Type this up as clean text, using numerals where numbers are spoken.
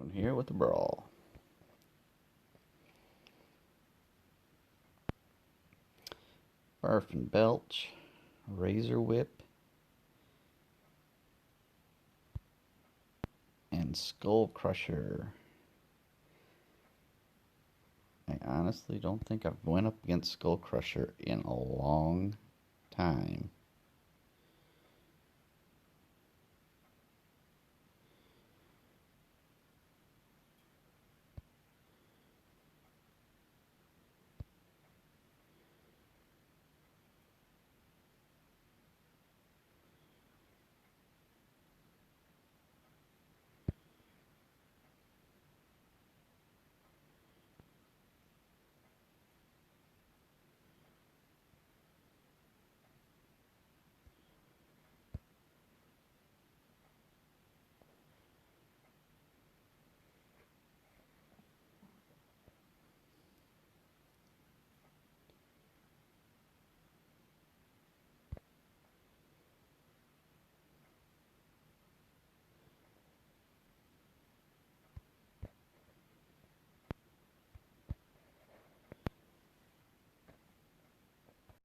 Down here with the brawl. Barf and Belch, Razor Whip, and Skull Crusher. I honestly don't think I've went up against Skull Crusher in a long time.